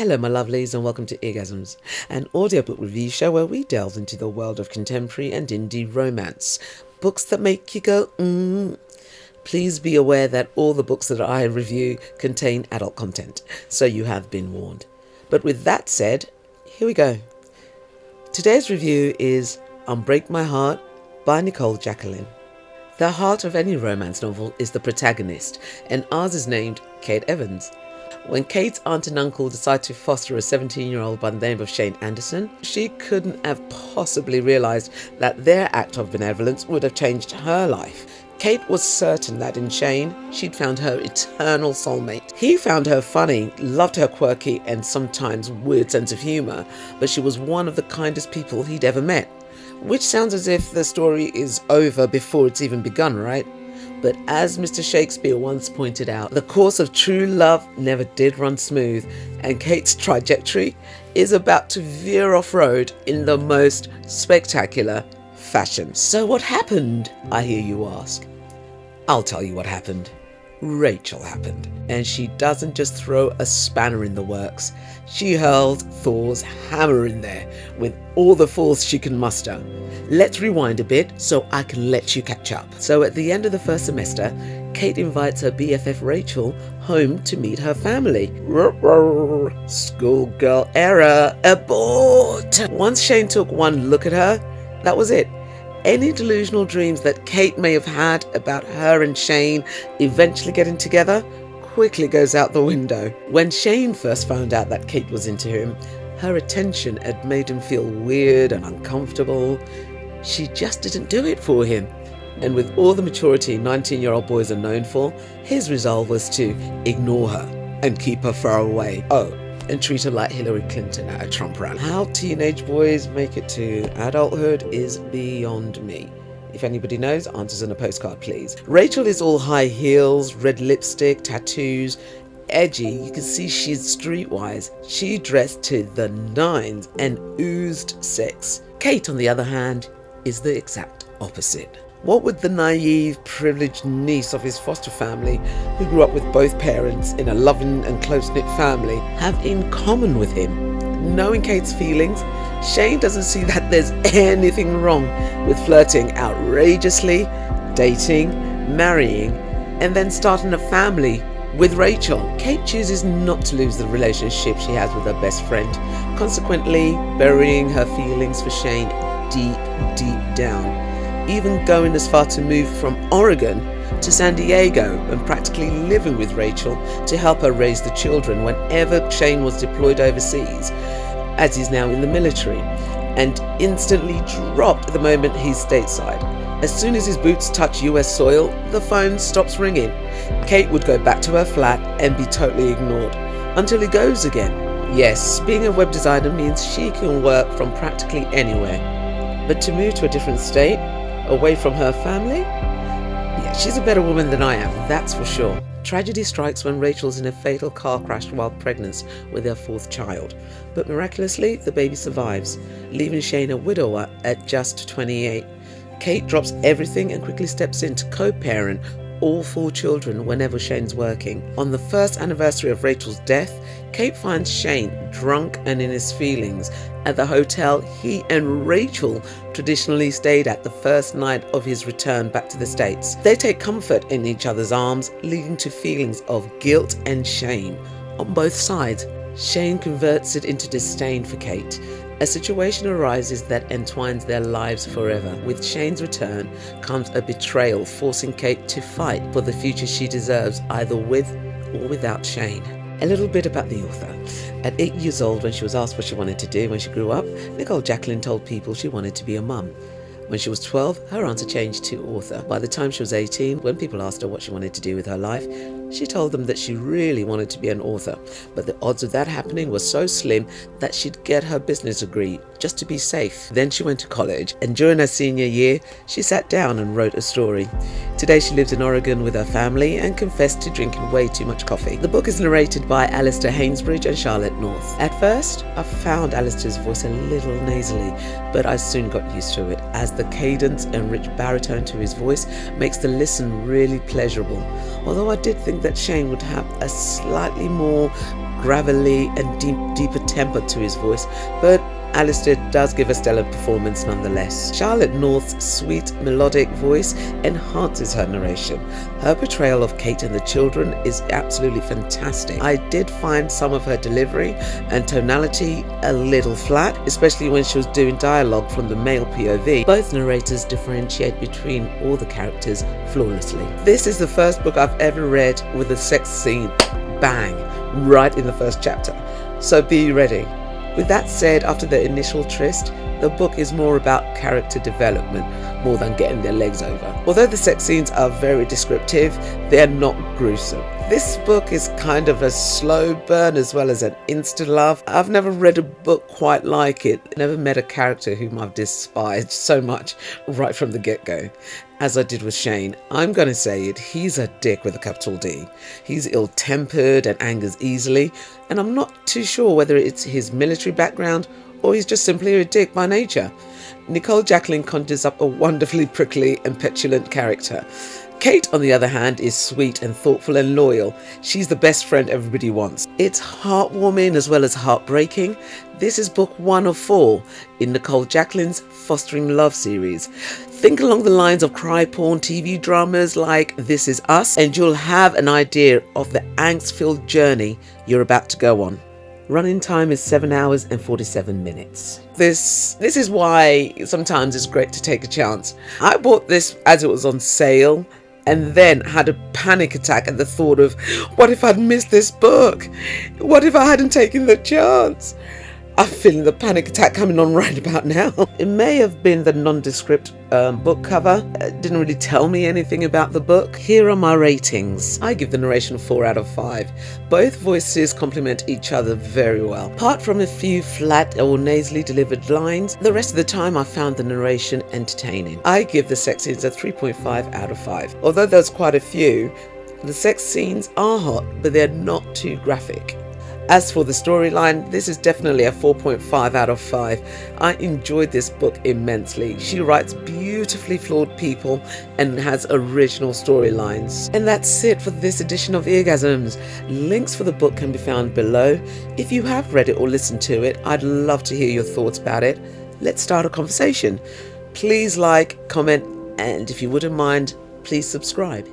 Hello my lovelies and welcome to Eargasms, an audiobook review show where we delve into the world of contemporary and indie romance. Books that make you go, Please be aware that all the books that I review contain adult content, so you have been warned. But with that said, here we go. Today's review is Unbreak My Heart by Nicole Jacquelyn. The heart of any romance novel is the protagonist, and ours is named Kate Evans. When Kate's aunt and uncle decide to foster a 17-year-old by the name of Shane Anderson, she couldn't have possibly realised that their act of benevolence would have changed her life. Kate was certain that in Shane, she'd found her eternal soulmate. He found her funny, loved her quirky and sometimes weird sense of humour, but she was one of the kindest people he'd ever met. Which sounds as if the story is over before it's even begun, right? But as Mr. Shakespeare once pointed out, the course of true love never did run smooth, and Kate's trajectory is about to veer off-road in the most spectacular fashion. So what happened, I hear you ask? I'll tell you what happened. Rachel happened, and she doesn't just throw a spanner in the works. She hurls Thor's hammer in there with all the force she can muster. Let's rewind a bit so I can let you catch up. So at the end of the first semester, Kate invites her BFF Rachel home to meet her family. Schoolgirl error, abort! Once Shane took one look at her, that was it. Any delusional dreams that Kate may have had about her and Shane eventually getting together quickly goes out the window. When Shane first found out that Kate was into him, her attention had made him feel weird and uncomfortable. She just didn't do it for him. And with all the maturity 19-year-old boys are known for, his resolve was to ignore her and keep her far away. Oh, and treat her like Hillary Clinton at a Trump rally. How teenage boys make it to adulthood is beyond me. If anybody knows, answers on a postcard, please. Rachel is all high heels, red lipstick, tattoos, edgy. You can see she's streetwise. She dressed to the nines and oozed sex. Kate, on the other hand, is the exact opposite. What would the naive, privileged niece of his foster family, who grew up with both parents in a loving and close-knit family, have in common with him? Knowing Kate's feelings, Shane doesn't see that there's anything wrong with flirting outrageously, dating, marrying, and then starting a family with Rachel. Kate chooses not to lose the relationship she has with her best friend, consequently burying her feelings for Shane deep down. Even going as far to move from Oregon to San Diego and practically living with Rachel to help her raise the children whenever Shane was deployed overseas, as he's now in the military, and instantly dropped the moment he's stateside. As soon as his boots touch US soil, the phone stops ringing. Kate would go back to her flat and be totally ignored, until he goes again. Yes, being a web designer means she can work from practically anywhere, but to move to a different state, away from her family? Yeah, she's a better woman than I am, that's for sure. Tragedy strikes when Rachel's in a fatal car crash while pregnant with their fourth child. But miraculously, the baby survives, leaving Shane a widower at just 28. Kate drops everything and quickly steps in to co-parent all 4 children whenever Shane's working. On the first anniversary of Rachel's death, Kate finds Shane drunk and in his feelings at the hotel he and Rachel traditionally stayed at the first night of his return back to the States. They take comfort in each other's arms, leading to feelings of guilt and shame on both sides. Shane converts it into disdain for Kate. A situation arises that entwines their lives forever. With Shane's return comes a betrayal, forcing Kate to fight for the future she deserves, either with or without Shane. A little bit about the author. At 8 years old, when she was asked what she wanted to do when she grew up, Nicole Jacquelyn told people she wanted to be a mum. When she was 12, her answer changed to author. By the time she was 18, when people asked her what she wanted to do with her life, she told them that she really wanted to be an author, but the odds of that happening were so slim that she'd get her business degree just to be safe. Then she went to college, and during her senior year, she sat down and wrote a story. Today she lives in Oregon with her family and confessed to drinking way too much coffee. The book is narrated by Alistair Hainsbridge and Charlotte North. At first, I found Alistair's voice a little nasally, but I soon got used to it, as the cadence and rich baritone to his voice makes the listen really pleasurable. Although I did think that Shane would have a slightly more gravelly and deeper temper to his voice, but Alistair does give a stellar performance nonetheless. Charlotte North's sweet melodic voice enhances her narration. Her portrayal of Kate and the children is absolutely fantastic. I did find some of her delivery and tonality a little flat, especially when she was doing dialogue from the male POV. Both narrators differentiate between all the characters flawlessly. This is the first book I've ever read with a sex scene, bang, right in the first chapter. So be ready. With that said, after the initial tryst, the book is more about character development more than getting their legs over. Although the sex scenes are very descriptive, they're not gruesome. This book is kind of a slow burn as well as an insta-love. I've never read a book quite like it. Never met a character whom I've despised so much right from the get-go. As I did with Shane, I'm going to say it, he's a dick with a capital D. He's ill-tempered and angers easily, and I'm not too sure whether it's his military background or he's just simply a dick by nature. Nicole Jacquelyn conjures up a wonderfully prickly and petulant character. Kate, on the other hand, is sweet and thoughtful and loyal. She's the best friend everybody wants. It's heartwarming as well as heartbreaking. This is book 1 of 4 in Nicole Jacquelyn's Fostering Love series. Think along the lines of cry porn TV dramas like This Is Us, and you'll have an idea of the angst-filled journey you're about to go on. Running time is 7 hours and 47 minutes. This is why sometimes it's great to take a chance. I bought this as it was on sale and then had a panic attack at the thought of, what if I'd missed this book? What if I hadn't taken the chance? I'm feeling the panic attack coming on right about now. It may have been the nondescript book cover. It didn't really tell me anything about the book. Here are my ratings. I give the narration a 4 out of 5. Both voices complement each other very well. Apart from a few flat or nasally delivered lines, the rest of the time I found the narration entertaining. I give the sex scenes a 3.5 out of 5. Although there's quite a few, the sex scenes are hot, but they're not too graphic. As for the storyline, this is definitely a 4.5 out of 5. I enjoyed this book immensely. She writes beautifully flawed people and has original storylines. And that's it for this edition of Eargasms. Links for the book can be found below. If you have read it or listened to it, I'd love to hear your thoughts about it. Let's start a conversation. Please like, comment, and if you wouldn't mind, please subscribe.